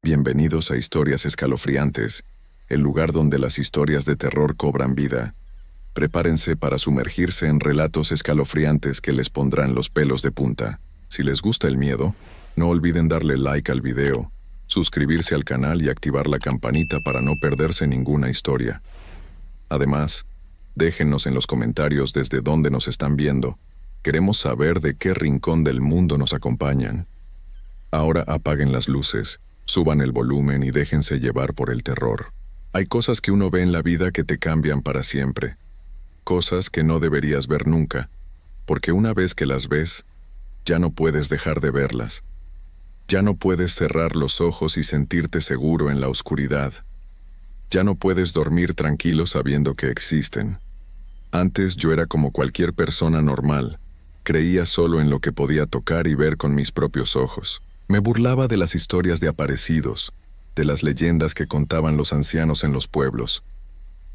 Bienvenidos a Historias Escalofriantes, el lugar donde las historias de terror cobran vida. Prepárense para sumergirse en relatos escalofriantes que les pondrán los pelos de punta. Si les gusta el miedo, no olviden darle like al video, suscribirse al canal y activar la campanita para no perderse ninguna historia. Además, déjennos en los comentarios desde dónde nos están viendo. Queremos saber de qué rincón del mundo nos acompañan. Ahora apaguen las luces, suban el volumen y déjense llevar por el terror. Hay cosas que uno ve en la vida que te cambian para siempre. Cosas que no deberías ver nunca, porque una vez que las ves, ya no puedes dejar de verlas. Ya no puedes cerrar los ojos y sentirte seguro en la oscuridad. Ya no puedes dormir tranquilo sabiendo que existen. Antes yo era como cualquier persona normal. Creía solo en lo que podía tocar y ver con mis propios ojos. Me burlaba de las historias de aparecidos, de las leyendas que contaban los ancianos en los pueblos.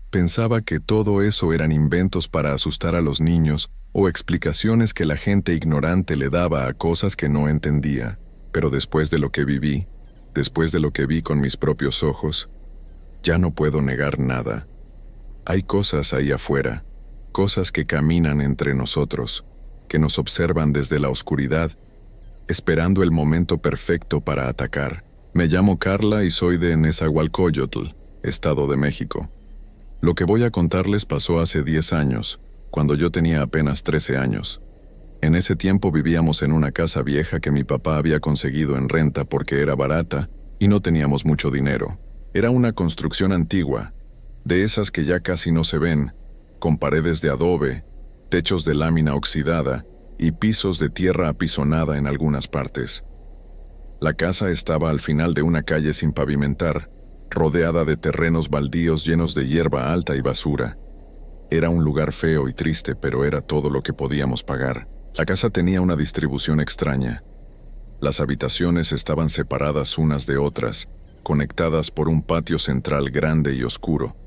Pensaba que todo eso eran inventos para asustar a los niños o explicaciones que la gente ignorante le daba a cosas que no entendía. Pero después de lo que viví, después de lo que vi con mis propios ojos, ya no puedo negar nada. Hay cosas ahí afuera, cosas que caminan entre nosotros, que nos observan desde la oscuridad, esperando el momento perfecto para atacar. Me llamo Carla y soy de Nezahualcóyotl, Estado de México. Lo que voy a contarles pasó hace 10 años, cuando yo tenía apenas 13 años. En ese tiempo vivíamos en una casa vieja que mi papá había conseguido en renta porque era barata y no teníamos mucho dinero. Era una construcción antigua, de esas que ya casi no se ven, con paredes de adobe, techos de lámina oxidada y pisos de tierra apisonada en algunas partes. La casa estaba al final de una calle sin pavimentar, rodeada de terrenos baldíos llenos de hierba alta y basura. Era un lugar feo y triste, pero era todo lo que podíamos pagar. La casa tenía una distribución extraña. Las habitaciones estaban separadas unas de otras, conectadas por un patio central grande y oscuro.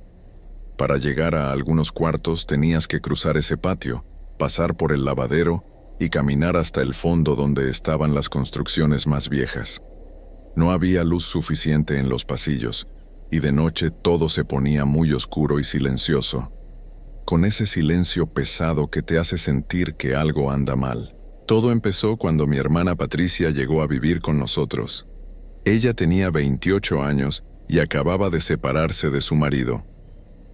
Para llegar a algunos cuartos tenías que cruzar ese patio, pasar por el lavadero y caminar hasta el fondo donde estaban las construcciones más viejas. No había luz suficiente en los pasillos, y de noche todo se ponía muy oscuro y silencioso, con ese silencio pesado que te hace sentir que algo anda mal. Todo empezó cuando mi hermana Patricia llegó a vivir con nosotros. Ella tenía 28 años y acababa de separarse de su marido.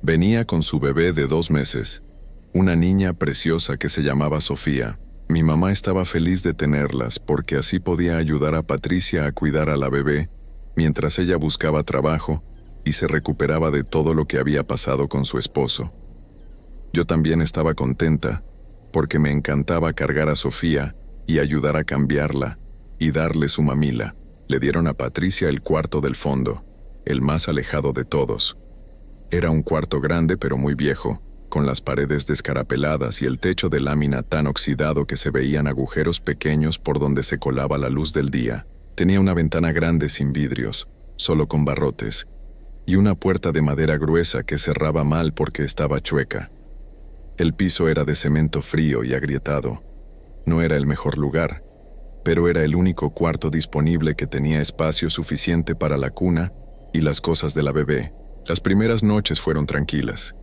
Venía con su bebé de 2 meses, una niña preciosa que se llamaba Sofía. Mi mamá estaba feliz de tenerlas porque así podía ayudar a Patricia a cuidar a la bebé mientras ella buscaba trabajo y se recuperaba de todo lo que había pasado con su esposo. Yo también estaba contenta porque me encantaba cargar a Sofía y ayudar a cambiarla y darle su mamila. Le dieron a Patricia el cuarto del fondo, el más alejado de todos. Era un cuarto grande pero muy viejo, con las paredes descarapeladas y el techo de lámina tan oxidado que se veían agujeros pequeños por donde se colaba la luz del día. Tenía una ventana grande sin vidrios, solo con barrotes, y una puerta de madera gruesa que cerraba mal porque estaba chueca. El piso era de cemento frío y agrietado. No era el mejor lugar, pero era el único cuarto disponible que tenía espacio suficiente para la cuna y las cosas de la bebé. Las primeras noches fueron tranquilas.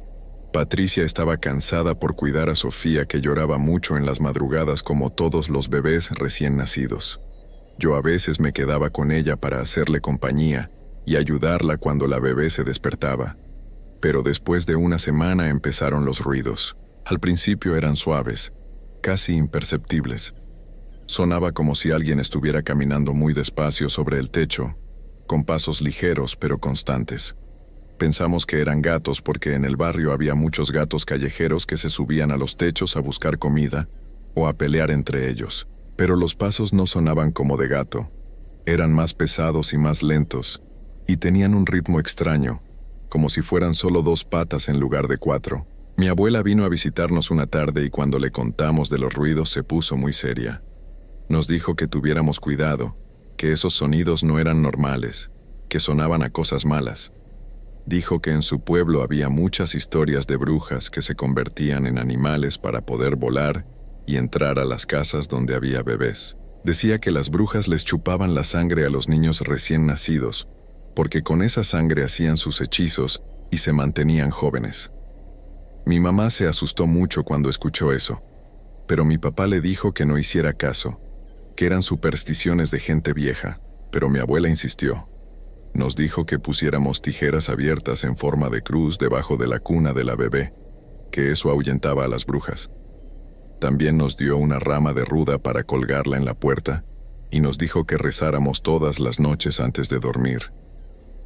Patricia estaba cansada por cuidar a Sofía, que lloraba mucho en las madrugadas como todos los bebés recién nacidos. Yo a veces me quedaba con ella para hacerle compañía y ayudarla cuando la bebé se despertaba. Pero después de una semana empezaron los ruidos. Al principio eran suaves, casi imperceptibles. Sonaba como si alguien estuviera caminando muy despacio sobre el techo, con pasos ligeros pero constantes. Pensamos que eran gatos porque en el barrio había muchos gatos callejeros que se subían a los techos a buscar comida o a pelear entre ellos. Pero los pasos no sonaban como de gato. Eran más pesados y más lentos, y tenían un ritmo extraño, como si fueran solo 2 patas en lugar de 4. Mi abuela vino a visitarnos una tarde y cuando le contamos de los ruidos se puso muy seria. Nos dijo que tuviéramos cuidado, que esos sonidos no eran normales, que sonaban a cosas malas. Dijo que en su pueblo había muchas historias de brujas que se convertían en animales para poder volar y entrar a las casas donde había bebés. Decía que las brujas les chupaban la sangre a los niños recién nacidos porque con esa sangre hacían sus hechizos y se mantenían jóvenes. Mi mamá se asustó mucho cuando escuchó eso, pero mi papá le dijo que no hiciera caso, que eran supersticiones de gente vieja, pero mi abuela insistió. Nos dijo que pusiéramos tijeras abiertas en forma de cruz debajo de la cuna de la bebé, que eso ahuyentaba a las brujas. También nos dio una rama de ruda para colgarla en la puerta y nos dijo que rezáramos todas las noches antes de dormir.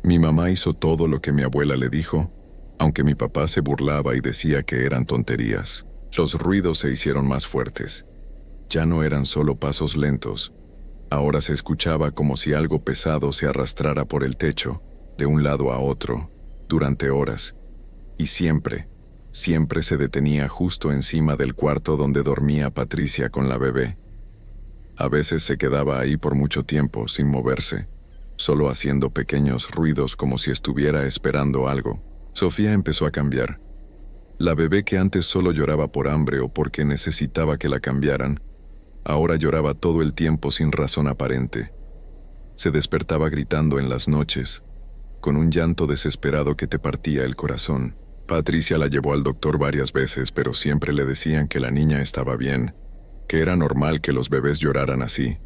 Mi mamá hizo todo lo que mi abuela le dijo, aunque mi papá se burlaba y decía que eran tonterías. Los ruidos se hicieron más fuertes. Ya no eran solo pasos lentos. Ahora se escuchaba como si algo pesado se arrastrara por el techo, de un lado a otro, durante horas. Y siempre se detenía justo encima del cuarto donde dormía Patricia con la bebé. A veces se quedaba ahí por mucho tiempo sin moverse, solo haciendo pequeños ruidos como si estuviera esperando algo. Sofía empezó a cambiar. La bebé que antes solo lloraba por hambre o porque necesitaba que la cambiaran, ahora lloraba todo el tiempo sin razón aparente. Se despertaba gritando en las noches, con un llanto desesperado que te partía el corazón. Patricia la llevó al doctor varias veces, pero siempre le decían que la niña estaba bien, que era normal que los bebés lloraran así.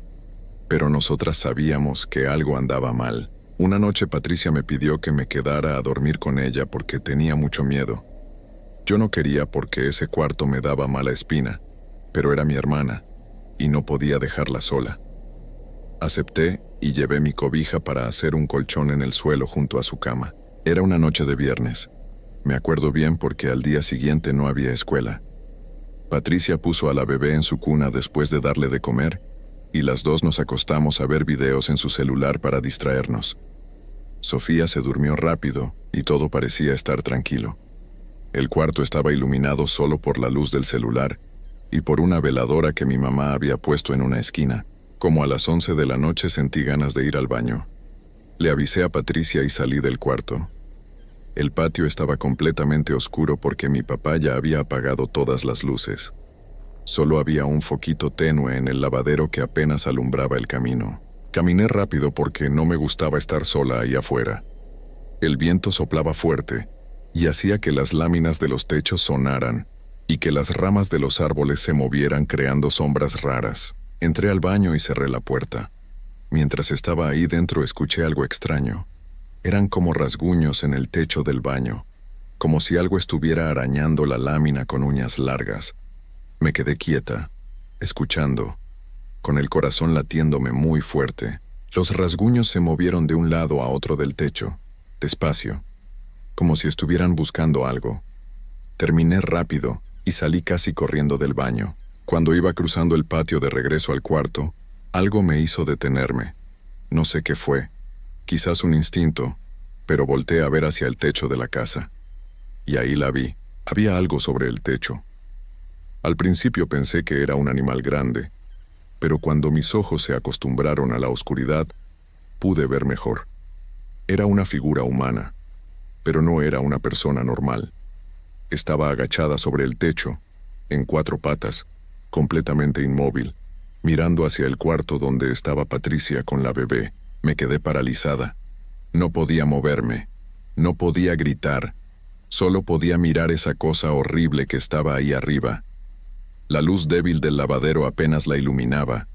Pero nosotras sabíamos que algo andaba mal. Una noche Patricia me pidió que me quedara a dormir con ella porque tenía mucho miedo. Yo no quería porque ese cuarto me daba mala espina, pero era mi hermana, y no podía dejarla sola. Acepté y llevé mi cobija para hacer un colchón en el suelo junto a su cama. Era una noche de viernes. Me acuerdo bien porque al día siguiente no había escuela. Patricia puso a la bebé en su cuna después de darle de comer, y las dos nos acostamos a ver videos en su celular para distraernos. Sofía se durmió rápido y todo parecía estar tranquilo. El cuarto estaba iluminado solo por la luz del celular y por una veladora que mi mamá había puesto en una esquina. Como a las 11 de la noche sentí ganas de ir al baño. Le avisé a Patricia y salí del cuarto. El patio estaba completamente oscuro porque mi papá ya había apagado todas las luces. Solo había un foquito tenue en el lavadero que apenas alumbraba el camino. Caminé rápido porque no me gustaba estar sola ahí afuera. El viento soplaba fuerte y hacía que las láminas de los techos sonaran y que las ramas de los árboles se movieran creando sombras raras. Entré al baño y cerré la puerta. Mientras estaba ahí dentro escuché algo extraño. Eran como rasguños en el techo del baño, como si algo estuviera arañando la lámina con uñas largas. Me quedé quieta, escuchando, con el corazón latiéndome muy fuerte. Los rasguños se movieron de un lado a otro del techo, despacio, como si estuvieran buscando algo. Terminé rápido y salí casi corriendo del baño. Cuando iba cruzando el patio de regreso al cuarto, algo me hizo detenerme. No sé qué fue, quizás un instinto, pero volteé a ver hacia el techo de la casa. Y ahí la vi. Había algo sobre el techo. Al principio pensé que era un animal grande, pero cuando mis ojos se acostumbraron a la oscuridad, pude ver mejor. Era una figura humana, pero no era una persona normal. Estaba agachada sobre el techo, en 4 patas, completamente inmóvil, mirando hacia el cuarto donde estaba Patricia con la bebé. Me quedé paralizada. No podía moverme, no podía gritar, solo podía mirar esa cosa horrible que estaba ahí arriba. La luz débil del lavadero apenas la iluminaba,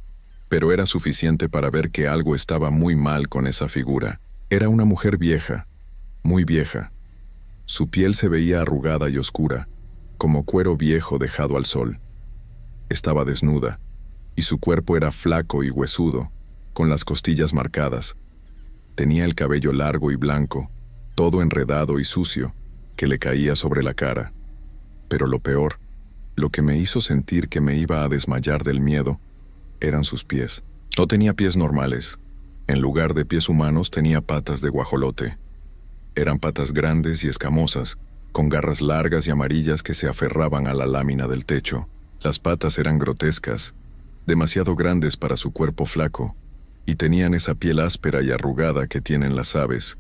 pero era suficiente para ver que algo estaba muy mal con esa figura. Era una mujer vieja, muy vieja. Su piel se veía arrugada y oscura, como cuero viejo dejado al sol. Estaba desnuda, y su cuerpo era flaco y huesudo, con las costillas marcadas. Tenía el cabello largo y blanco, todo enredado y sucio, que le caía sobre la cara. Pero lo peor, lo que me hizo sentir que me iba a desmayar del miedo, eran sus pies. No tenía pies normales. En lugar de pies humanos tenía patas de guajolote. Eran patas grandes y escamosas, con garras largas y amarillas que se aferraban a la lámina del techo. Las patas eran grotescas, demasiado grandes para su cuerpo flaco, y tenían esa piel áspera y arrugada que tienen las aves.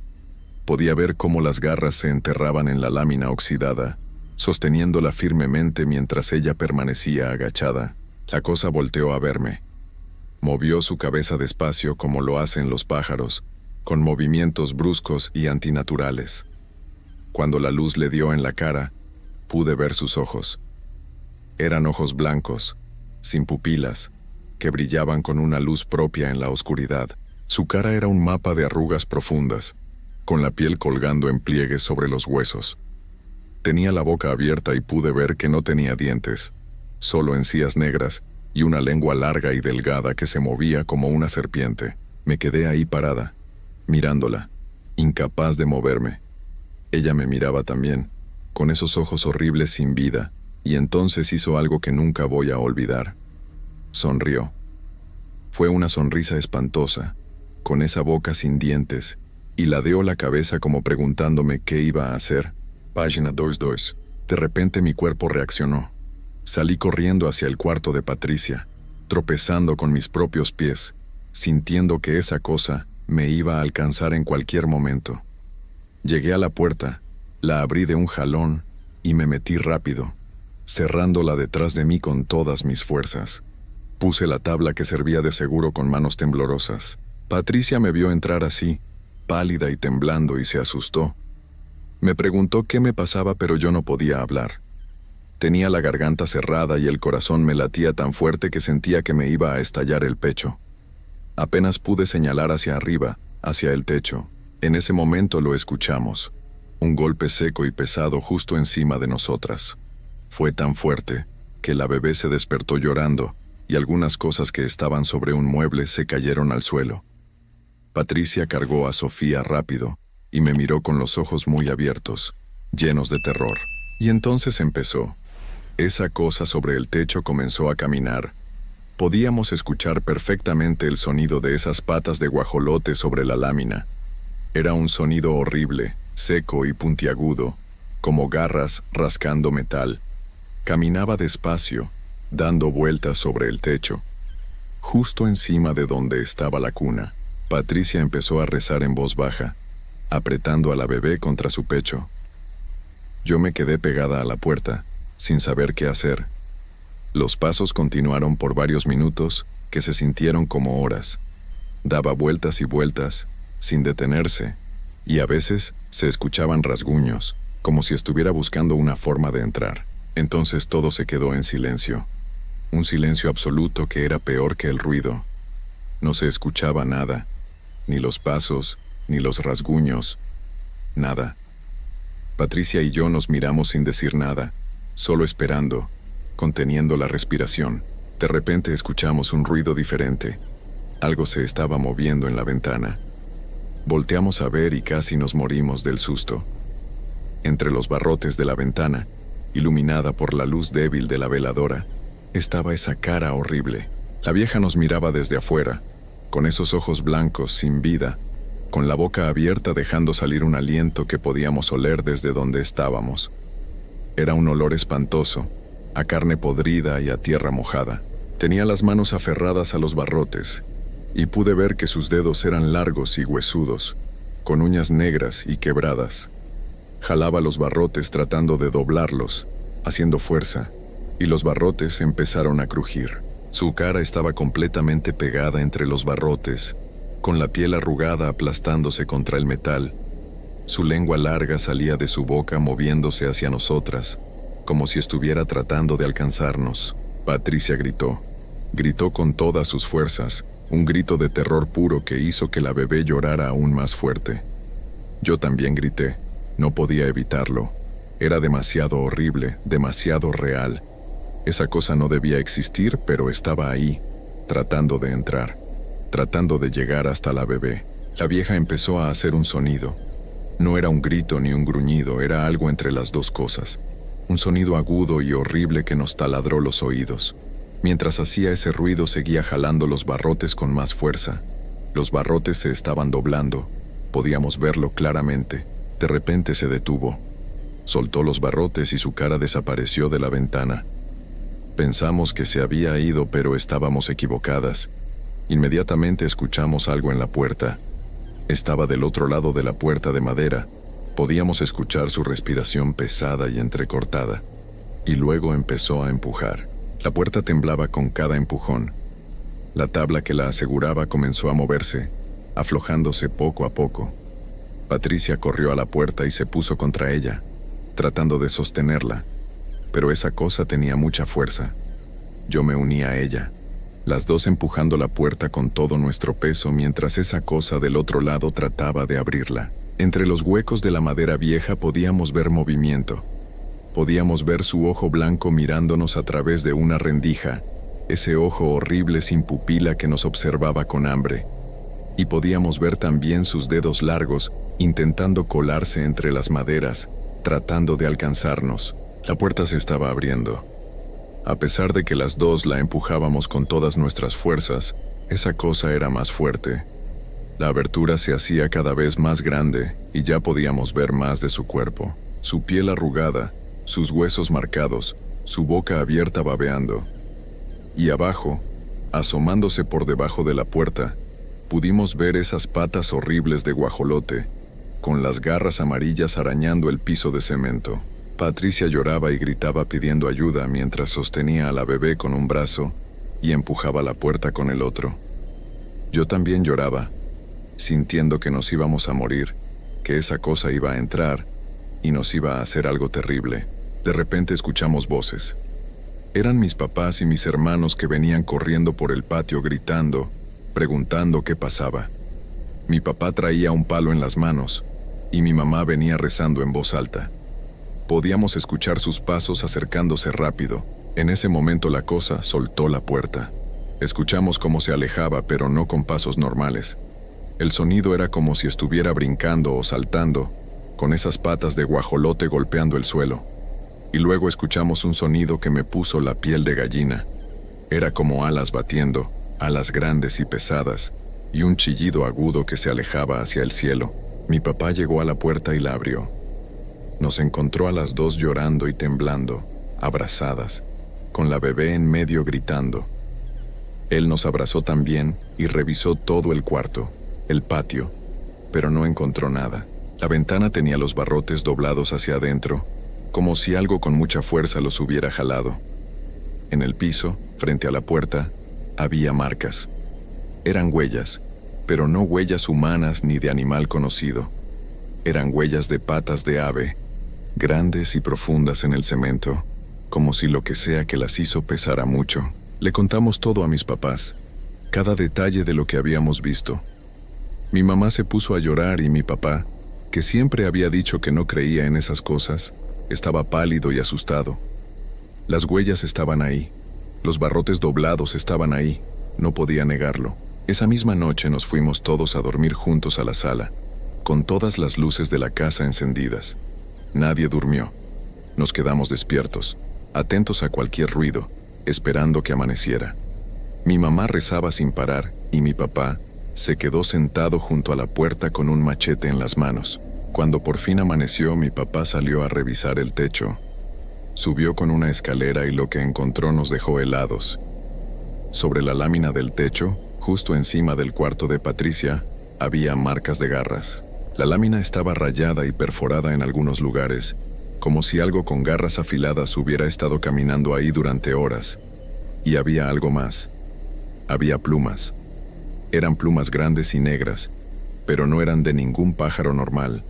Podía ver cómo las garras se enterraban en la lámina oxidada, sosteniéndola firmemente mientras ella permanecía agachada. La cosa volteó a verme. Movió su cabeza despacio como lo hacen los pájaros, con movimientos bruscos y antinaturales. Cuando la luz le dio en la cara, pude ver sus ojos. Eran ojos blancos, sin pupilas, que brillaban con una luz propia en la oscuridad. Su cara era un mapa de arrugas profundas, con la piel colgando en pliegues sobre los huesos. Tenía la boca abierta y pude ver que no tenía dientes, solo encías negras y una lengua larga y delgada que se movía como una serpiente. Me quedé ahí parada, mirándola, incapaz de moverme. Ella me miraba también, con esos ojos horribles sin vida, y entonces hizo algo que nunca voy a olvidar. Sonrió. Fue una sonrisa espantosa, con esa boca sin dientes, y ladeó la cabeza como preguntándome qué iba a hacer. Página 22. De repente mi cuerpo reaccionó. Salí corriendo hacia el cuarto de Patricia, tropezando con mis propios pies, sintiendo que esa cosa me iba a alcanzar en cualquier momento. Llegué a la puerta, la abrí de un jalón y me metí rápido, cerrándola detrás de mí con todas mis fuerzas. Puse la tabla que servía de seguro con manos temblorosas. Patricia me vio entrar así, pálida y temblando, y se asustó. Me preguntó qué me pasaba, pero yo no podía hablar. Tenía la garganta cerrada y el corazón me latía tan fuerte que sentía que me iba a estallar el pecho. Apenas pude señalar hacia arriba, hacia el techo. En ese momento lo escuchamos. Un golpe seco y pesado justo encima de nosotras. Fue tan fuerte que la bebé se despertó llorando y algunas cosas que estaban sobre un mueble se cayeron al suelo. Patricia cargó a Sofía rápido y me miró con los ojos muy abiertos, llenos de terror. Y entonces empezó. Esa cosa sobre el techo comenzó a caminar. Podíamos escuchar perfectamente el sonido de esas patas de guajolote sobre la lámina. Era un sonido horrible, seco y puntiagudo, como garras rascando metal. Caminaba despacio, dando vueltas sobre el techo. Justo encima de donde estaba la cuna, Patricia empezó a rezar en voz baja, apretando a la bebé contra su pecho. Yo me quedé pegada a la puerta, sin saber qué hacer. Los pasos continuaron por varios minutos, que se sintieron como horas. Daba vueltas y vueltas, sin detenerse, y a veces se escuchaban rasguños, como si estuviera buscando una forma de entrar. Entonces todo se quedó en silencio. Un silencio absoluto que era peor que el ruido. No se escuchaba nada, ni los pasos, ni los rasguños, nada. Patricia y yo nos miramos sin decir nada, solo esperando, conteniendo la respiración. De repente escuchamos un ruido diferente. Algo se estaba moviendo en la ventana. Volteamos a ver y casi nos morimos del susto. Entre los barrotes de la ventana, iluminada por la luz débil de la veladora, estaba esa cara horrible. La vieja nos miraba desde afuera, con esos ojos blancos sin vida, con la boca abierta dejando salir un aliento que podíamos oler desde donde estábamos. Era un olor espantoso, a carne podrida y a tierra mojada. Tenía las manos aferradas a los barrotes, y pude ver que sus dedos eran largos y huesudos, con uñas negras y quebradas. Jalaba los barrotes tratando de doblarlos, haciendo fuerza, y los barrotes empezaron a crujir. Su cara estaba completamente pegada entre los barrotes, con la piel arrugada aplastándose contra el metal. Su lengua larga salía de su boca moviéndose hacia nosotras, como si estuviera tratando de alcanzarnos. Patricia gritó. Gritó con todas sus fuerzas, un grito de terror puro que hizo que la bebé llorara aún más fuerte. Yo también grité. No podía evitarlo. Era demasiado horrible, demasiado real. Esa cosa no debía existir, pero estaba ahí, tratando de entrar, tratando de llegar hasta la bebé. La vieja empezó a hacer un sonido. No era un grito ni un gruñido, era algo entre las dos cosas. Un sonido agudo y horrible que nos taladró los oídos. Mientras hacía ese ruido seguía jalando los barrotes con más fuerza. Los barrotes se estaban doblando. Podíamos verlo claramente. De repente se detuvo. Soltó los barrotes y su cara desapareció de la ventana. Pensamos que se había ido, pero estábamos equivocadas. Inmediatamente escuchamos algo en la puerta. Estaba del otro lado de la puerta de madera. Podíamos escuchar su respiración pesada y entrecortada. Y luego empezó a empujar. La puerta temblaba con cada empujón. La tabla que la aseguraba comenzó a moverse, aflojándose poco a poco. Patricia corrió a la puerta y se puso contra ella, tratando de sostenerla, pero esa cosa tenía mucha fuerza. Yo me uní a ella, las dos empujando la puerta con todo nuestro peso mientras esa cosa del otro lado trataba de abrirla. Entre los huecos de la madera vieja podíamos ver movimiento. Podíamos ver su ojo blanco mirándonos a través de una rendija, ese ojo horrible sin pupila que nos observaba con hambre. Y podíamos ver también sus dedos largos, intentando colarse entre las maderas, tratando de alcanzarnos. La puerta se estaba abriendo. A pesar de que las dos la empujábamos con todas nuestras fuerzas, esa cosa era más fuerte. La abertura se hacía cada vez más grande y ya podíamos ver más de su cuerpo. Su piel arrugada, sus huesos marcados, su boca abierta babeando. Y abajo, asomándose por debajo de la puerta, pudimos ver esas patas horribles de guajolote, con las garras amarillas arañando el piso de cemento. Patricia lloraba y gritaba pidiendo ayuda mientras sostenía a la bebé con un brazo y empujaba la puerta con el otro. Yo también lloraba, sintiendo que nos íbamos a morir, que esa cosa iba a entrar y nos iba a hacer algo terrible. De repente escuchamos voces. Eran mis papás y mis hermanos que venían corriendo por el patio gritando, preguntando qué pasaba. Mi papá traía un palo en las manos y mi mamá venía rezando en voz alta. Podíamos escuchar sus pasos acercándose rápido. En ese momento la cosa soltó la puerta. Escuchamos cómo se alejaba, pero no con pasos normales. El sonido era como si estuviera brincando o saltando, con esas patas de guajolote golpeando el suelo. Y luego escuchamos un sonido que me puso la piel de gallina. Era como alas batiendo, alas grandes y pesadas, y un chillido agudo que se alejaba hacia el cielo. Mi papá llegó a la puerta y la abrió. Nos encontró a las dos llorando y temblando, abrazadas, con la bebé en medio gritando. Él nos abrazó también y revisó todo el cuarto, el patio, pero no encontró nada. La ventana tenía los barrotes doblados hacia adentro, como si algo con mucha fuerza los hubiera jalado. En el piso, frente a la puerta, había marcas. Eran huellas, pero no huellas humanas ni de animal conocido. Eran huellas de patas de ave, grandes y profundas en el cemento, como si lo que sea que las hizo pesara mucho. Le contamos todo a mis papás, cada detalle de lo que habíamos visto. Mi mamá se puso a llorar y mi papá, que siempre había dicho que no creía en esas cosas, estaba pálido y asustado. Las huellas estaban ahí, los barrotes doblados estaban ahí, no podía negarlo. Esa misma noche nos fuimos todos a dormir juntos a la sala, con todas las luces de la casa encendidas. Nadie durmió. Nos quedamos despiertos, atentos a cualquier ruido, esperando que amaneciera. Mi mamá rezaba sin parar y mi papá se quedó sentado junto a la puerta con un machete en las manos. Cuando por fin amaneció, mi papá salió a revisar el techo. Subió con una escalera y lo que encontró nos dejó helados. Sobre la lámina del techo, justo encima del cuarto de Patricia, había marcas de garras. La lámina estaba rayada y perforada en algunos lugares, como si algo con garras afiladas hubiera estado caminando ahí durante horas. Y había algo más. Había plumas. Eran plumas grandes y negras, pero no eran de ningún pájaro normal.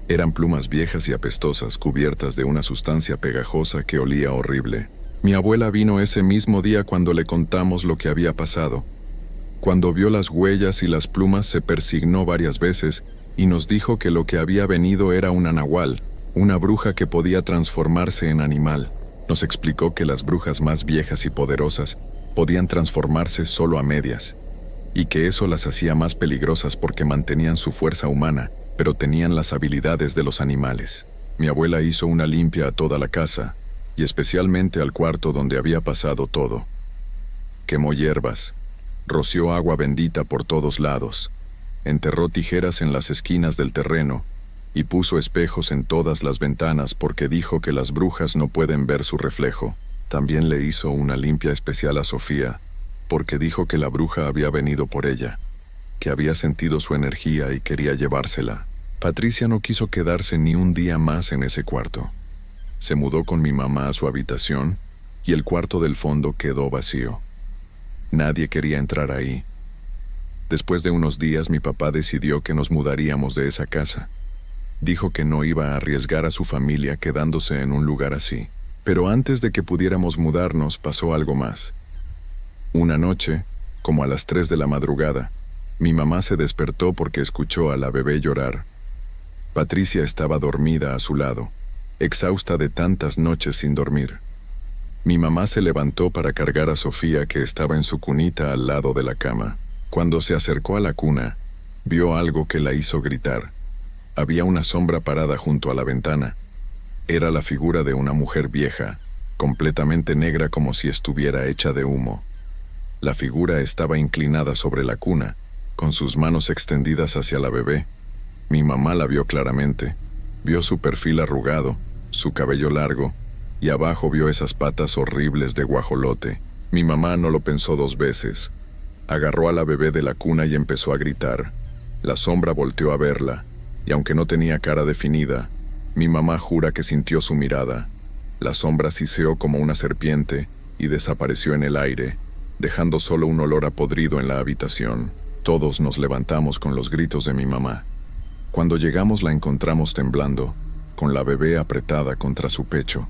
Eran plumas viejas y apestosas, cubiertas de una sustancia pegajosa que olía horrible. Mi abuela vino ese mismo día cuando le contamos lo que había pasado. Cuando vio las huellas y las plumas se persignó varias veces y nos dijo que lo que había venido era una nahual, una bruja que podía transformarse en animal. Nos explicó que las brujas más viejas y poderosas podían transformarse solo a medias, y que eso las hacía más peligrosas porque mantenían su fuerza humana, pero tenían las habilidades de los animales. Mi abuela hizo una limpia a toda la casa, y especialmente al cuarto donde había pasado todo. Quemó hierbas, roció agua bendita por todos lados, enterró tijeras en las esquinas del terreno y puso espejos en todas las ventanas porque dijo que las brujas no pueden ver su reflejo. También le hizo una limpia especial a Sofía, porque dijo que la bruja había venido por ella, que había sentido su energía y quería llevársela. Patricia no quiso quedarse ni un día más en ese cuarto. Se mudó con mi mamá a su habitación y el cuarto del fondo quedó vacío. Nadie quería entrar ahí. Después de unos días mi papá decidió que nos mudaríamos de esa casa. Dijo que no iba a arriesgar a su familia quedándose en un lugar así. Pero antes de que pudiéramos mudarnos pasó algo más. Una noche, como a las 3 de la madrugada, mi mamá se despertó porque escuchó a la bebé llorar. Patricia estaba dormida a su lado, exhausta de tantas noches sin dormir. Mi mamá se levantó para cargar a Sofía, que estaba en su cunita al lado de la cama. Cuando se acercó a la cuna, vio algo que la hizo gritar. Había una sombra parada junto a la ventana. Era la figura de una mujer vieja, completamente negra como si estuviera hecha de humo. La figura estaba inclinada sobre la cuna, con sus manos extendidas hacia la bebé. Mi mamá la vio claramente. Vio su perfil arrugado, su cabello largo, y abajo vio esas patas horribles de guajolote. Mi mamá no lo pensó 2 veces. Agarró a la bebé de la cuna y empezó a gritar. La sombra volteó a verla, y aunque no tenía cara definida, mi mamá jura que sintió su mirada. La sombra siseó como una serpiente y desapareció en el aire, dejando solo un olor a podrido en la habitación. Todos nos levantamos con los gritos de mi mamá. Cuando llegamos la encontramos temblando, con la bebé apretada contra su pecho.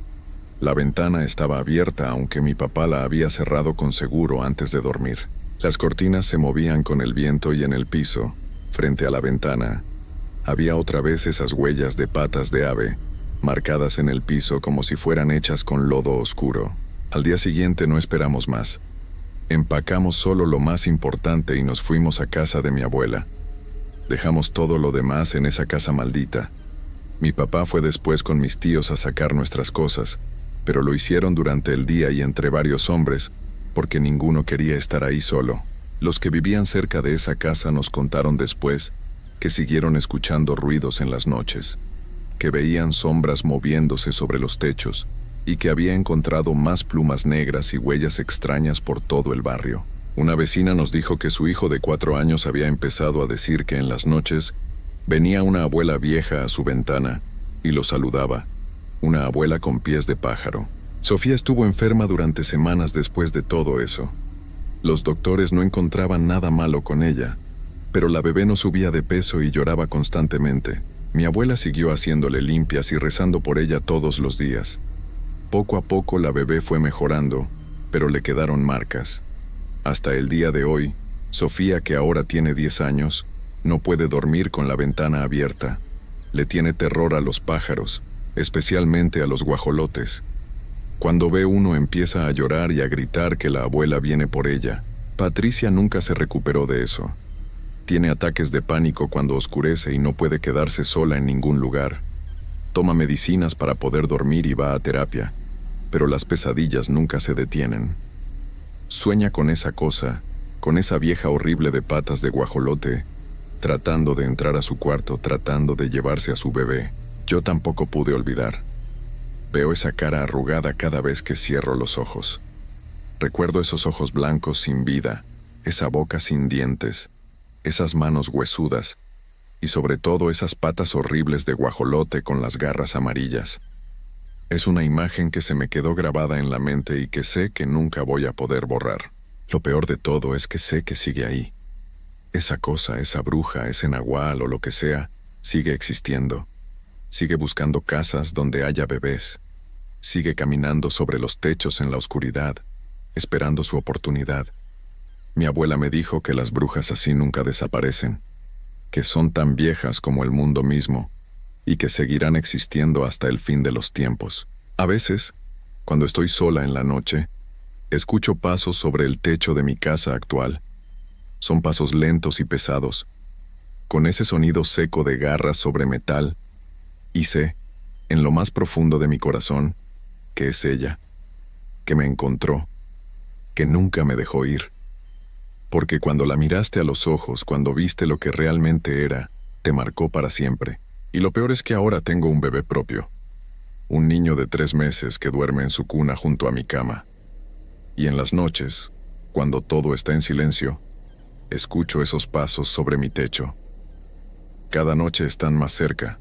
La ventana estaba abierta, aunque mi papá la había cerrado con seguro antes de dormir. Las cortinas se movían con el viento y en el piso, frente a la ventana, había otra vez esas huellas de patas de ave, marcadas en el piso como si fueran hechas con lodo oscuro. Al día siguiente no esperamos más. Empacamos solo lo más importante y nos fuimos a casa de mi abuela. Dejamos todo lo demás en esa casa maldita. Mi papá fue después con mis tíos a sacar nuestras cosas, pero lo hicieron durante el día y entre varios hombres, porque ninguno quería estar ahí solo. Los que vivían cerca de esa casa nos contaron después que siguieron escuchando ruidos en las noches, que veían sombras moviéndose sobre los techos y que había encontrado más plumas negras y huellas extrañas por todo el barrio. Una vecina nos dijo que su hijo de 4 años había empezado a decir que en las noches venía una abuela vieja a su ventana y lo saludaba, una abuela con pies de pájaro. Sofía estuvo enferma durante semanas después de todo eso. Los doctores no encontraban nada malo con ella, pero la bebé no subía de peso y lloraba constantemente. Mi abuela siguió haciéndole limpias y rezando por ella todos los días. Poco a poco la bebé fue mejorando, pero le quedaron marcas. Hasta el día de hoy, Sofía, que ahora tiene 10 años, no puede dormir con la ventana abierta. Le tiene terror a los pájaros, especialmente a los guajolotes. Cuando ve uno empieza a llorar y a gritar que la abuela viene por ella. Patricia nunca se recuperó de eso. Tiene ataques de pánico cuando oscurece y no puede quedarse sola en ningún lugar. Toma medicinas para poder dormir y va a terapia, pero las pesadillas nunca se detienen. Sueña con esa cosa, con esa vieja horrible de patas de guajolote, tratando de entrar a su cuarto, tratando de llevarse a su bebé. Yo tampoco pude olvidar. Veo esa cara arrugada cada vez que cierro los ojos. Recuerdo esos ojos blancos sin vida, esa boca sin dientes, esas manos huesudas, y sobre todo esas patas horribles de guajolote con las garras amarillas. Es una imagen que se me quedó grabada en la mente y que sé que nunca voy a poder borrar. Lo peor de todo es que sé que sigue ahí. Esa cosa, esa bruja, ese nahual o lo que sea, sigue existiendo. Sigue buscando casas donde haya bebés. Sigue caminando sobre los techos en la oscuridad, esperando su oportunidad. Mi abuela me dijo que las brujas así nunca desaparecen, que son tan viejas como el mundo mismo, y que seguirán existiendo hasta el fin de los tiempos. A veces, cuando estoy sola en la noche, escucho pasos sobre el techo de mi casa actual. Son pasos lentos y pesados, con ese sonido seco de garras sobre metal, y sé, en lo más profundo de mi corazón, que es ella, que me encontró, que nunca me dejó ir. Porque cuando la miraste a los ojos, cuando viste lo que realmente era, te marcó para siempre. Y lo peor es que ahora tengo un bebé propio. Un niño de 3 meses que duerme en su cuna junto a mi cama. Y en las noches, cuando todo está en silencio, escucho esos pasos sobre mi techo. Cada noche están más cerca.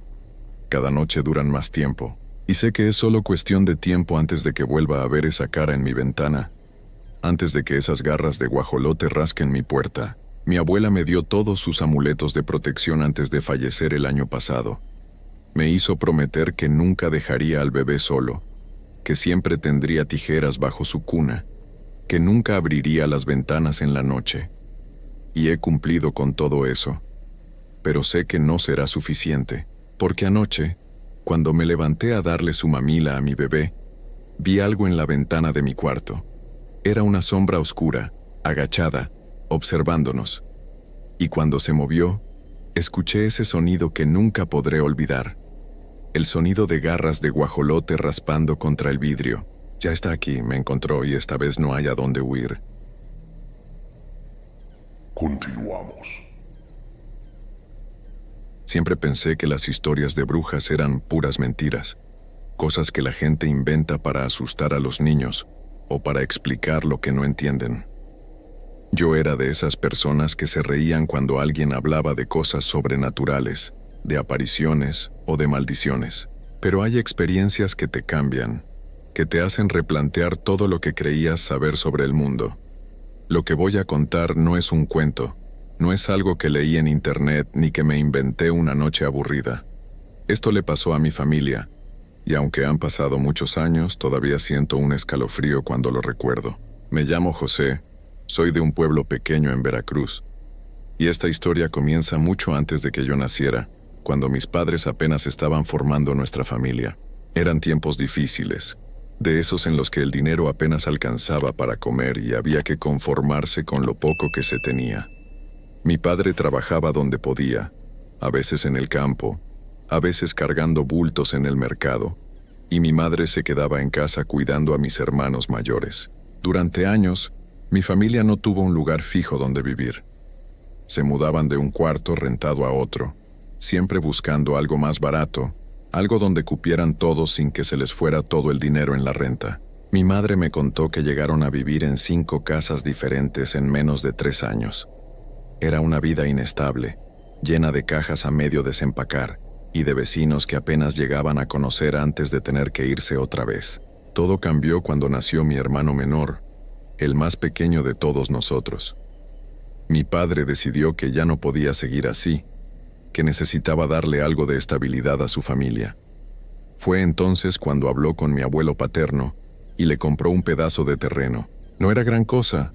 Cada noche duran más tiempo. Y sé que es solo cuestión de tiempo antes de que vuelva a ver esa cara en mi ventana. Antes de que esas garras de guajolote rasquen mi puerta, Mi abuela me dio todos sus amuletos de protección antes de fallecer el año pasado. Me hizo prometer que nunca dejaría al bebé solo, que siempre tendría tijeras bajo su cuna, que nunca abriría las ventanas en la noche. Y he cumplido con todo eso. Pero sé que no será suficiente, porque anoche, cuando me levanté a darle su mamila a mi bebé, vi algo en la ventana de mi cuarto. Era una sombra oscura, agachada, observándonos. Y cuando se movió, escuché ese sonido que nunca podré olvidar. El sonido de garras de guajolote raspando contra el vidrio. Ya está aquí, me encontró y esta vez no hay a dónde huir. Continuamos. Siempre pensé que las historias de brujas eran puras mentiras, cosas que la gente inventa para asustar a los niños o para explicar lo que no entienden. Yo era de esas personas que se reían cuando alguien hablaba de cosas sobrenaturales, de apariciones o de maldiciones. Pero hay experiencias que te cambian, que te hacen replantear todo lo que creías saber sobre el mundo. Lo que voy a contar no es un cuento, no es algo que leí en internet ni que me inventé una noche aburrida. Esto le pasó a mi familia, y aunque han pasado muchos años, todavía siento un escalofrío cuando lo recuerdo. Me llamo José, soy de un pueblo pequeño en Veracruz, y esta historia comienza mucho antes de que yo naciera, cuando mis padres apenas estaban formando nuestra familia. Eran tiempos difíciles, de esos en los que el dinero apenas alcanzaba para comer y había que conformarse con lo poco que se tenía. Mi padre trabajaba donde podía, a veces en el campo, a veces cargando bultos en el mercado, y mi madre se quedaba en casa cuidando a mis hermanos mayores. Durante años, mi familia no tuvo un lugar fijo donde vivir. Se mudaban de un cuarto rentado a otro, siempre buscando algo más barato, algo donde cupieran todos sin que se les fuera todo el dinero en la renta. Mi madre me contó que llegaron a vivir en 5 casas diferentes en menos de 3 años. Era una vida inestable, llena de cajas a medio desempacar y de vecinos que apenas llegaban a conocer antes de tener que irse otra vez. Todo cambió cuando nació mi hermano menor, el más pequeño de todos nosotros. Mi padre decidió que ya no podía seguir así, que necesitaba darle algo de estabilidad a su familia. Fue entonces cuando habló con mi abuelo paterno y le compró un pedazo de terreno. No era gran cosa,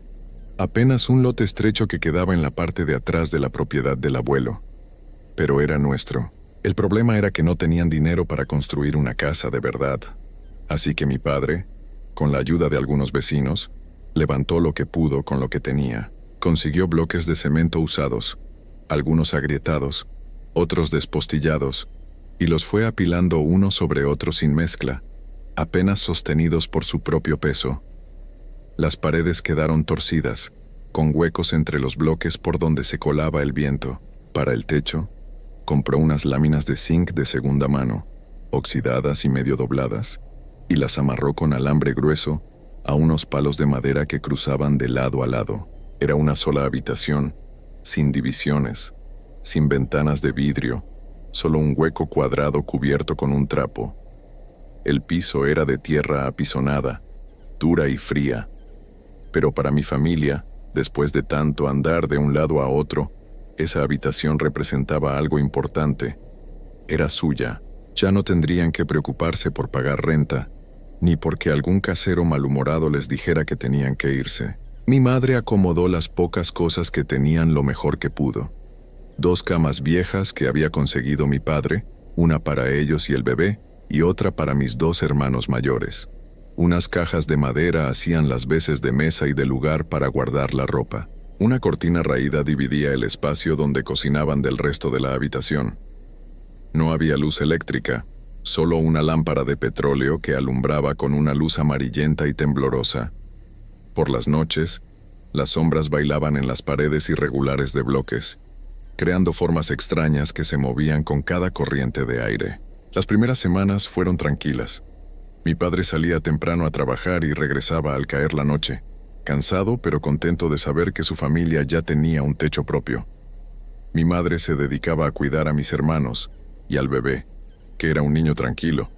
apenas un lote estrecho que quedaba en la parte de atrás de la propiedad del abuelo. Pero era nuestro. El problema era que no tenían dinero para construir una casa de verdad. Así que mi padre, con la ayuda de algunos vecinos, levantó lo que pudo con lo que tenía. Consiguió bloques de cemento usados, algunos agrietados, otros despostillados, y los fue apilando uno sobre otro sin mezcla, apenas sostenidos por su propio peso. Las paredes quedaron torcidas, con huecos entre los bloques por donde se colaba el viento. Para el techo, compró unas láminas de zinc de segunda mano, oxidadas y medio dobladas, y las amarró con alambre grueso a unos palos de madera que cruzaban de lado a lado. Era una sola habitación, sin divisiones, sin ventanas de vidrio, solo un hueco cuadrado cubierto con un trapo. El piso era de tierra apisonada, dura y fría. Pero para mi familia, después de tanto andar de un lado a otro, esa habitación representaba algo importante. Era suya. Ya no tendrían que preocuparse por pagar renta, ni porque algún casero malhumorado les dijera que tenían que irse. Mi madre acomodó las pocas cosas que tenían lo mejor que pudo. 2 camas viejas que había conseguido mi padre, una para ellos y el bebé, y otra para mis 2 hermanos mayores. Unas cajas de madera hacían las veces de mesa y de lugar para guardar la ropa. Una cortina raída dividía el espacio donde cocinaban del resto de la habitación. No había luz eléctrica, solo una lámpara de petróleo que alumbraba con una luz amarillenta y temblorosa. Por las noches, las sombras bailaban en las paredes irregulares de bloques, creando formas extrañas que se movían con cada corriente de aire. Las primeras semanas fueron tranquilas. Mi padre salía temprano a trabajar y regresaba al caer la noche, cansado pero contento de saber que su familia ya tenía un techo propio. Mi madre se dedicaba a cuidar a mis hermanos y al bebé, que era un niño tranquilo,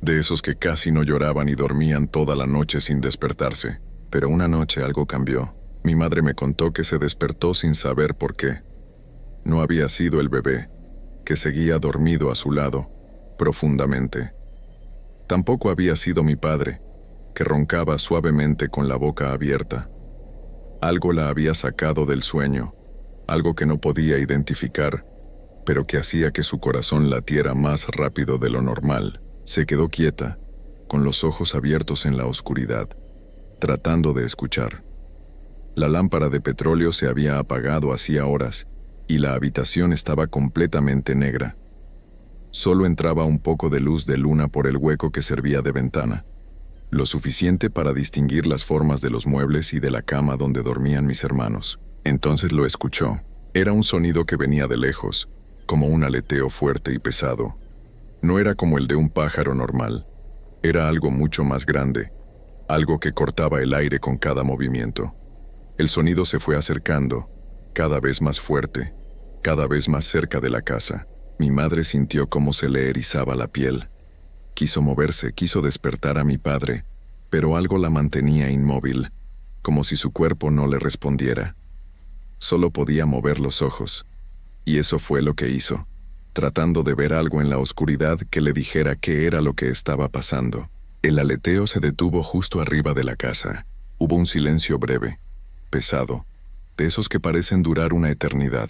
de esos que casi no lloraban y dormían toda la noche sin despertarse. Pero una noche algo cambió. Mi madre me contó que se despertó sin saber por qué. No había sido el bebé, que seguía dormido a su lado, profundamente. Tampoco había sido mi padre, que roncaba suavemente con la boca abierta. Algo la había sacado del sueño, algo que no podía identificar, pero que hacía que su corazón latiera más rápido de lo normal. Se quedó quieta, con los ojos abiertos en la oscuridad, tratando de escuchar. La lámpara de petróleo se había apagado hacía horas, y la habitación estaba completamente negra. Solo entraba un poco de luz de luna por el hueco que servía de ventana, lo suficiente para distinguir las formas de los muebles y de la cama donde dormían mis hermanos. Entonces lo escuchó. Era un sonido que venía de lejos, como un aleteo fuerte y pesado. No era como el de un pájaro normal. Era algo mucho más grande, algo que cortaba el aire con cada movimiento. El sonido se fue acercando, cada vez más fuerte, cada vez más cerca de la casa. Mi madre sintió cómo se le erizaba la piel. Quiso moverse, quiso despertar a mi padre, pero algo la mantenía inmóvil, como si su cuerpo no le respondiera. Solo podía mover los ojos, y eso fue lo que hizo, tratando de ver algo en la oscuridad que le dijera qué era lo que estaba pasando. El aleteo se detuvo justo arriba de la casa. Hubo un silencio breve, pesado, de esos que parecen durar una eternidad.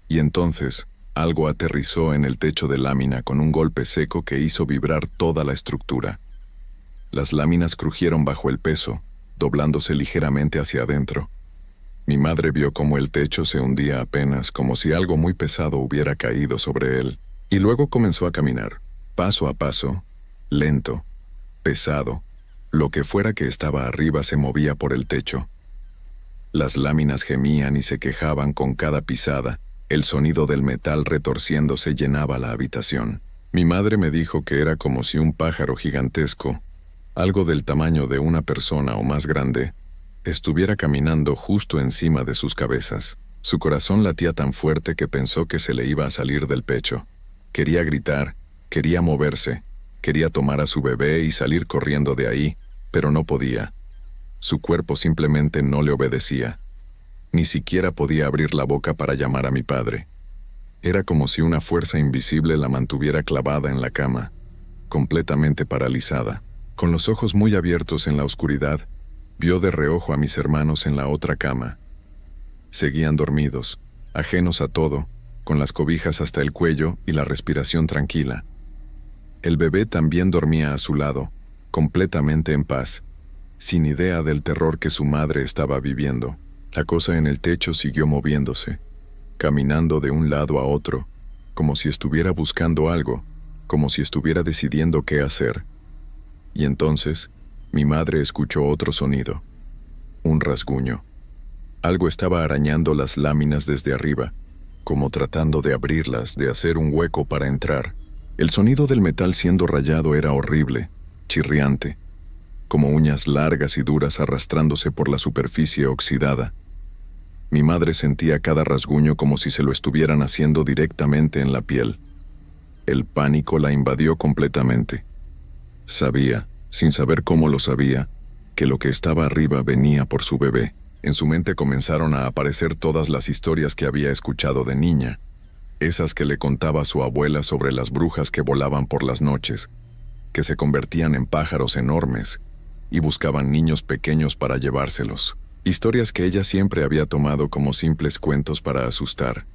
Y entonces, algo aterrizó en el techo de lámina con un golpe seco que hizo vibrar toda la estructura. Las láminas crujieron bajo el peso, doblándose ligeramente hacia adentro. Mi madre vio cómo el techo se hundía apenas, como si algo muy pesado hubiera caído sobre él, y luego comenzó a caminar, paso a paso, lento, pesado. Lo que fuera que estaba arriba se movía por el techo. Las láminas gemían y se quejaban con cada pisada. El sonido del metal retorciéndose llenaba la habitación. Mi madre me dijo que era como si un pájaro gigantesco, algo del tamaño de una persona o más grande, estuviera caminando justo encima de sus cabezas. Su corazón latía tan fuerte que pensó que se le iba a salir del pecho. Quería gritar, quería moverse, quería tomar a su bebé y salir corriendo de ahí, pero no podía. Su cuerpo simplemente no le obedecía. Ni siquiera podía abrir la boca para llamar a mi padre. Era como si una fuerza invisible la mantuviera clavada en la cama, completamente paralizada. Con los ojos muy abiertos en la oscuridad, vio de reojo a mis hermanos en la otra cama. Seguían dormidos, ajenos a todo, con las cobijas hasta el cuello y la respiración tranquila. El bebé también dormía a su lado, completamente en paz, sin idea del terror que su madre estaba viviendo. La cosa en el techo siguió moviéndose, caminando de un lado a otro, como si estuviera buscando algo, como si estuviera decidiendo qué hacer. Y entonces, mi madre escuchó otro sonido, un rasguño. Algo estaba arañando las láminas desde arriba, como tratando de abrirlas, de hacer un hueco para entrar. El sonido del metal siendo rayado era horrible, chirriante, como uñas largas y duras arrastrándose por la superficie oxidada. Mi madre sentía cada rasguño como si se lo estuvieran haciendo directamente en la piel. El pánico la invadió completamente. Sabía, sin saber cómo lo sabía, que lo que estaba arriba venía por su bebé. En su mente comenzaron a aparecer todas las historias que había escuchado de niña, esas que le contaba su abuela sobre las brujas que volaban por las noches, que se convertían en pájaros enormes y buscaban niños pequeños para llevárselos. Historias que ella siempre había tomado como simples cuentos para asustar,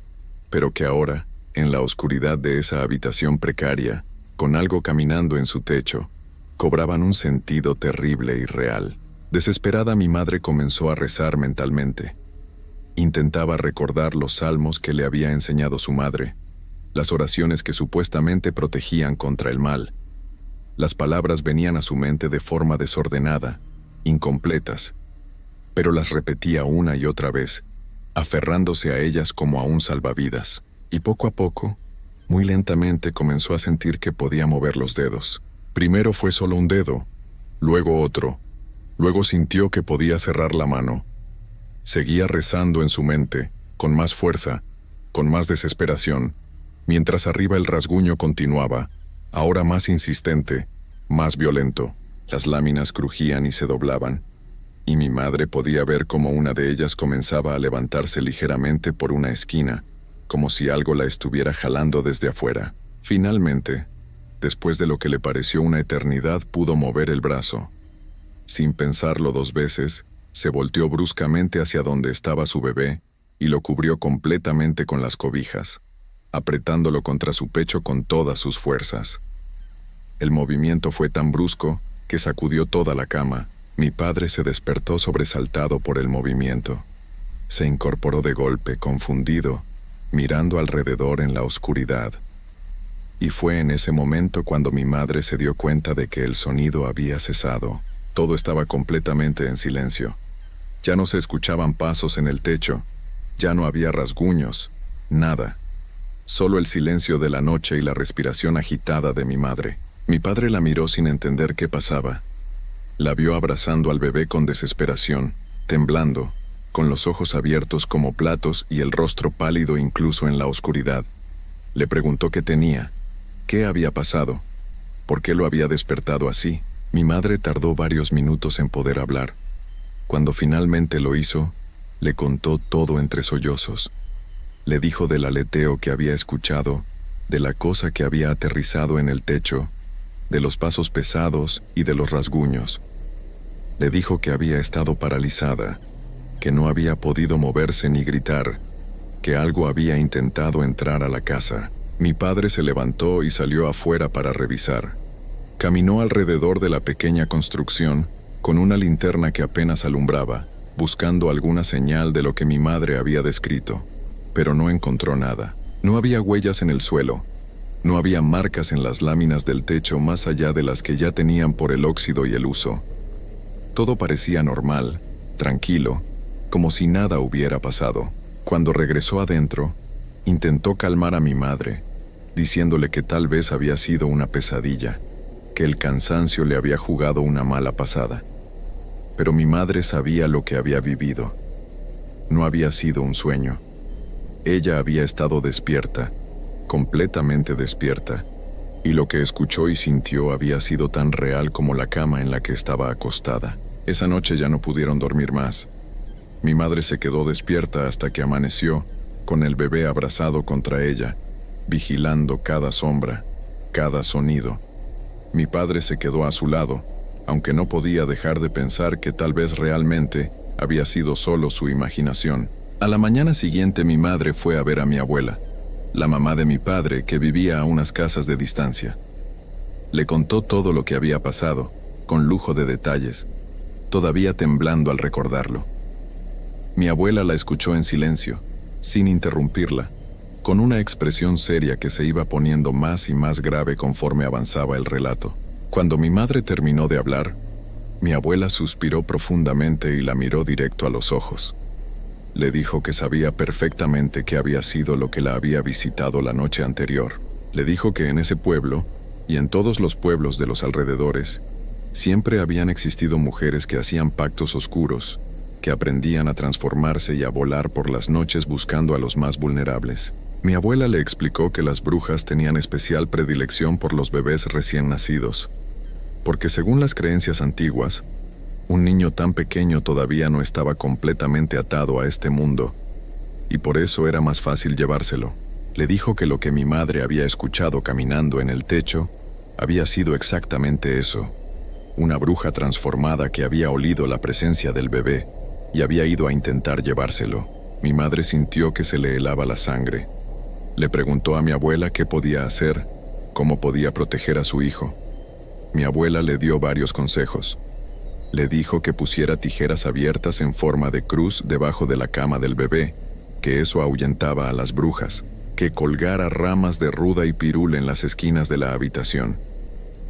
pero que ahora, en la oscuridad de esa habitación precaria, con algo caminando en su techo, cobraban un sentido terrible y real. Desesperada, mi madre comenzó a rezar mentalmente. Intentaba recordar los salmos que le había enseñado su madre, las oraciones que supuestamente protegían contra el mal. Las palabras venían a su mente de forma desordenada, incompletas, pero las repetía una y otra vez, aferrándose a ellas como a un salvavidas. Y poco a poco, muy lentamente comenzó a sentir que podía mover los dedos. Primero fue solo un dedo, luego otro, luego sintió que podía cerrar la mano. Seguía rezando en su mente, con más fuerza, con más desesperación, mientras arriba el rasguño continuaba, ahora más insistente, más violento. Las láminas crujían y se doblaban. y mi madre podía ver cómo una de ellas comenzaba a levantarse ligeramente por una esquina, como si algo la estuviera jalando desde afuera. Finalmente, después de lo que le pareció una eternidad, pudo mover el brazo. Sin pensarlo 2 veces, se volteó bruscamente hacia donde estaba su bebé y lo cubrió completamente con las cobijas, apretándolo contra su pecho con todas sus fuerzas. El movimiento fue tan brusco que sacudió toda la cama. Mi padre se despertó sobresaltado por el movimiento. Se incorporó de golpe, confundido, mirando alrededor en la oscuridad. Y fue en ese momento cuando mi madre se dio cuenta de que el sonido había cesado. Todo estaba completamente en silencio. Ya no se escuchaban pasos en el techo, ya no había rasguños, nada. Solo el silencio de la noche y la respiración agitada de mi madre. Mi padre la miró sin entender qué pasaba. La vio abrazando al bebé con desesperación, temblando, con los ojos abiertos como platos y el rostro pálido incluso en la oscuridad. Le preguntó qué tenía, qué había pasado, por qué lo había despertado así. Mi madre tardó varios minutos en poder hablar. Cuando finalmente lo hizo, le contó todo entre sollozos. Le dijo del aleteo que había escuchado, de la cosa que había aterrizado en el techo, de los pasos pesados y de los rasguños. Le dijo que había estado paralizada, que no había podido moverse ni gritar, que algo había intentado entrar a la casa. Mi padre se levantó y salió afuera para revisar. Caminó alrededor de la pequeña construcción con una linterna que apenas alumbraba, buscando alguna señal de lo que mi madre había descrito, pero no encontró nada. No había huellas en el suelo. No había marcas en las láminas del techo más allá de las que ya tenían por el óxido y el uso. Todo parecía normal, tranquilo, como si nada hubiera pasado. Cuando regresó adentro, intentó calmar a mi madre, diciéndole que tal vez había sido una pesadilla, que el cansancio le había jugado una mala pasada. Pero mi madre sabía lo que había vivido. No había sido un sueño. Ella había estado despierta, completamente despierta, y lo que escuchó y sintió había sido tan real como la cama en la que estaba acostada. Esa noche ya no pudieron dormir más. Mi madre se quedó despierta hasta que amaneció, con el bebé abrazado contra ella, vigilando cada sombra, cada sonido. Mi padre se quedó a su lado, aunque no podía dejar de pensar que tal vez realmente había sido solo su imaginación. A la mañana siguiente mi madre fue a ver a mi abuela, la mamá de mi padre, que vivía a unas casas de distancia. Le contó todo lo que había pasado, con lujo de detalles, todavía temblando al recordarlo. Mi abuela la escuchó en silencio, sin interrumpirla, con una expresión seria que se iba poniendo más y más grave conforme avanzaba el relato. Cuando mi madre terminó de hablar, mi abuela suspiró profundamente y la miró directo a los ojos. Le dijo que sabía perfectamente qué había sido lo que la había visitado la noche anterior. Le dijo que en ese pueblo, y en todos los pueblos de los alrededores, siempre habían existido mujeres que hacían pactos oscuros, que aprendían a transformarse y a volar por las noches buscando a los más vulnerables. Mi abuela le explicó que las brujas tenían especial predilección por los bebés recién nacidos, porque según las creencias antiguas, un niño tan pequeño todavía no estaba completamente atado a este mundo, y por eso era más fácil llevárselo. Le dijo que lo que mi madre había escuchado caminando en el techo había sido exactamente eso, una bruja transformada que había olido la presencia del bebé y había ido a intentar llevárselo. Mi madre sintió que se le helaba la sangre. Le preguntó a mi abuela qué podía hacer, cómo podía proteger a su hijo. Mi abuela le dio varios consejos. Le dijo que pusiera tijeras abiertas en forma de cruz debajo de la cama del bebé, que eso ahuyentaba a las brujas, que colgara ramas de ruda y pirul en las esquinas de la habitación,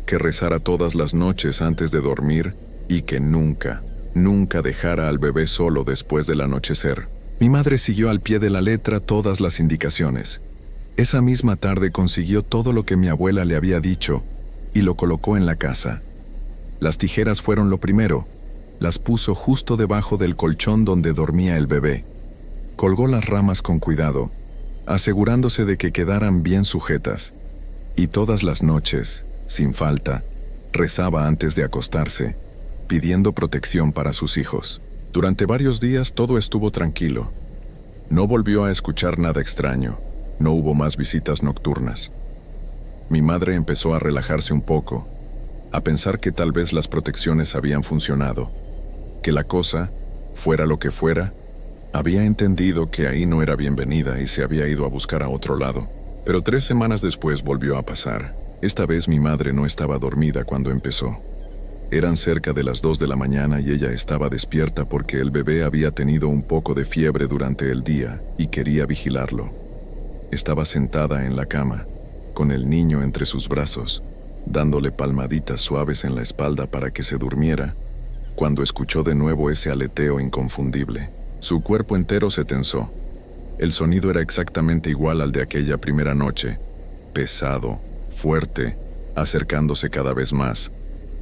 que rezara todas las noches antes de dormir y que nunca dejara al bebé solo después del anochecer. Mi madre siguió al pie de la letra todas las indicaciones. Esa misma tarde consiguió todo lo que mi abuela le había dicho y lo colocó en la casa. Las tijeras fueron lo primero. Las puso justo debajo del colchón donde dormía el bebé. Colgó las ramas con cuidado, asegurándose de que quedaran bien sujetas. Y todas las noches, sin falta, rezaba antes de acostarse, pidiendo protección para sus hijos. Durante varios días todo estuvo tranquilo. No volvió a escuchar nada extraño. No hubo más visitas nocturnas. Mi madre empezó a relajarse un poco, a pensar que tal vez las protecciones habían funcionado, que la cosa, fuera lo que fuera, había entendido que ahí no era bienvenida y se había ido a buscar a otro lado. Pero 3 semanas después volvió a pasar. Esta vez mi madre no estaba dormida cuando empezó. Eran cerca de las 2 de la mañana y ella estaba despierta porque el bebé había tenido un poco de fiebre durante el día y quería vigilarlo. Estaba sentada en la cama, con el niño entre sus brazos, dándole palmaditas suaves en la espalda para que se durmiera, cuando escuchó de nuevo ese aleteo inconfundible. Su cuerpo entero se tensó. El sonido era exactamente igual al de aquella primera noche, pesado, fuerte, acercándose cada vez más.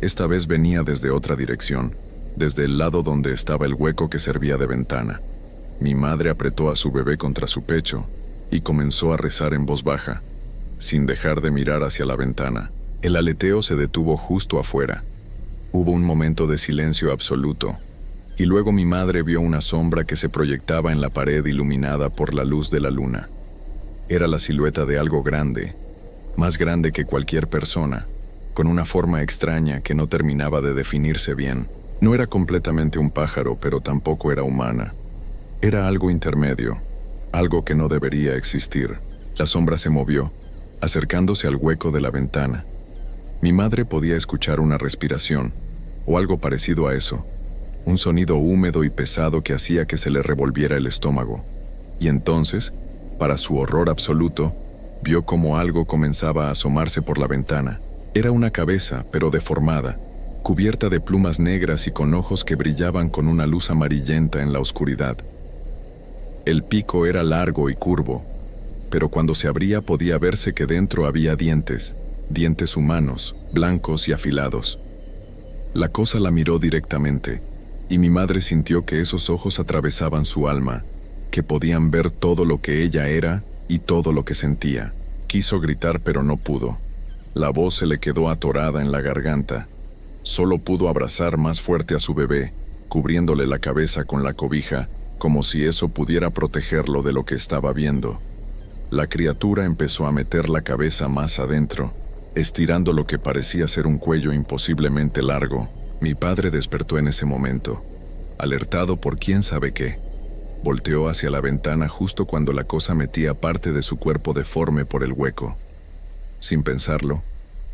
Esta vez venía desde otra dirección, desde el lado donde estaba el hueco que servía de ventana. Mi madre apretó a su bebé contra su pecho y comenzó a rezar en voz baja, sin dejar de mirar hacia la ventana. El aleteo se detuvo justo afuera. Hubo un momento de silencio absoluto, y luego mi madre vio una sombra que se proyectaba en la pared iluminada por la luz de la luna. Era la silueta de algo grande, más grande que cualquier persona, con una forma extraña que no terminaba de definirse bien. No era completamente un pájaro, pero tampoco era humana. Era algo intermedio, algo que no debería existir. La sombra se movió, acercándose al hueco de la ventana. Mi madre podía escuchar una respiración, o algo parecido a eso, un sonido húmedo y pesado que hacía que se le revolviera el estómago. Y entonces, para su horror absoluto, vio cómo algo comenzaba a asomarse por la ventana. Era una cabeza, pero deformada, cubierta de plumas negras y con ojos que brillaban con una luz amarillenta en la oscuridad. El pico era largo y curvo, pero cuando se abría podía verse que dentro había dientes humanos, blancos y afilados. La cosa la miró directamente, y mi madre sintió que esos ojos atravesaban su alma, que podían ver todo lo que ella era y todo lo que sentía. Quiso gritar, pero no pudo. La voz se le quedó atorada en la garganta. Solo pudo abrazar más fuerte a su bebé, cubriéndole la cabeza con la cobija, como si eso pudiera protegerlo de lo que estaba viendo. La criatura empezó a meter la cabeza más adentro, estirando lo que parecía ser un cuello imposiblemente largo. Mi padre despertó en ese momento, alertado por quién sabe qué. Volteó hacia la ventana justo cuando la cosa metía parte de su cuerpo deforme por el hueco. Sin pensarlo,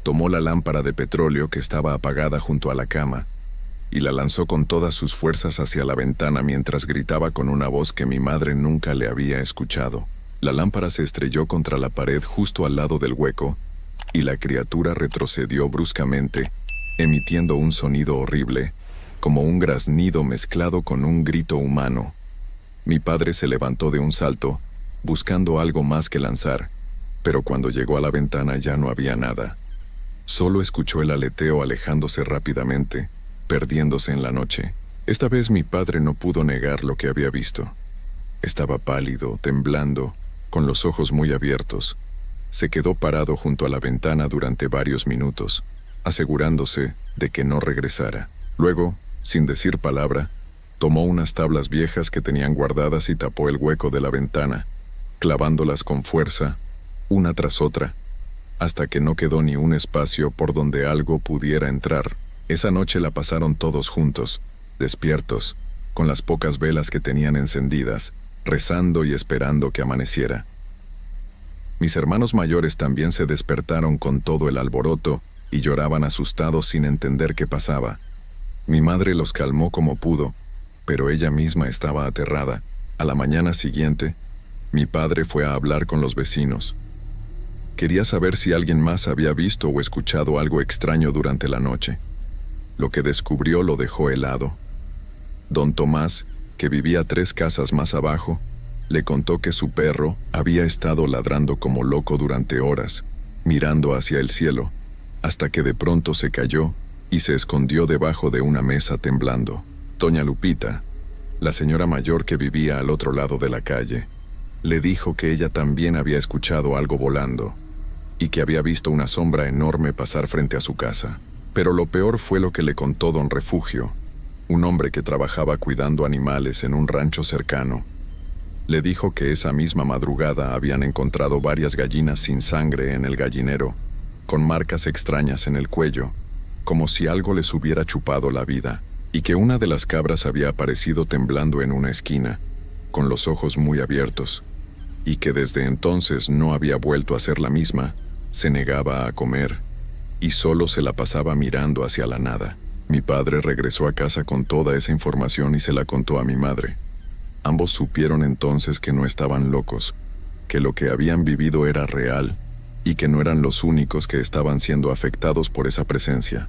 tomó la lámpara de petróleo que estaba apagada junto a la cama y la lanzó con todas sus fuerzas hacia la ventana mientras gritaba con una voz que mi madre nunca le había escuchado. La lámpara se estrelló contra la pared justo al lado del hueco y la criatura retrocedió bruscamente, emitiendo un sonido horrible, como un graznido mezclado con un grito humano. Mi padre se levantó de un salto, buscando algo más que lanzar, pero cuando llegó a la ventana ya no había nada. Solo escuchó el aleteo alejándose rápidamente, perdiéndose en la noche. Esta vez mi padre no pudo negar lo que había visto. Estaba pálido, temblando, con los ojos muy abiertos. Se quedó parado junto a la ventana durante varios minutos, asegurándose de que no regresara. Luego, sin decir palabra, tomó unas tablas viejas que tenían guardadas y tapó el hueco de la ventana, clavándolas con fuerza, una tras otra, hasta que no quedó ni un espacio por donde algo pudiera entrar. Esa noche la pasaron todos juntos, despiertos, con las pocas velas que tenían encendidas, rezando y esperando que amaneciera. Mis hermanos mayores también se despertaron con todo el alboroto y lloraban asustados sin entender qué pasaba. Mi madre los calmó como pudo, pero ella misma estaba aterrada. A la mañana siguiente, mi padre fue a hablar con los vecinos. Quería saber si alguien más había visto o escuchado algo extraño durante la noche. Lo que descubrió lo dejó helado. Don Tomás, que vivía 3 casas más abajo, le contó que su perro había estado ladrando como loco durante horas, mirando hacia el cielo, hasta que de pronto se cayó y se escondió debajo de una mesa temblando. Doña Lupita, la señora mayor que vivía al otro lado de la calle, le dijo que ella también había escuchado algo volando y que había visto una sombra enorme pasar frente a su casa. Pero lo peor fue lo que le contó don Refugio, un hombre que trabajaba cuidando animales en un rancho cercano. Le dijo que esa misma madrugada habían encontrado varias gallinas sin sangre en el gallinero, con marcas extrañas en el cuello, como si algo les hubiera chupado la vida, y que una de las cabras había aparecido temblando en una esquina, con los ojos muy abiertos, y que desde entonces no había vuelto a ser la misma, se negaba a comer, y solo se la pasaba mirando hacia la nada. Mi padre regresó a casa con toda esa información y se la contó a mi madre. Ambos supieron entonces que no estaban locos, que lo que habían vivido era real y que no eran los únicos que estaban siendo afectados por esa presencia.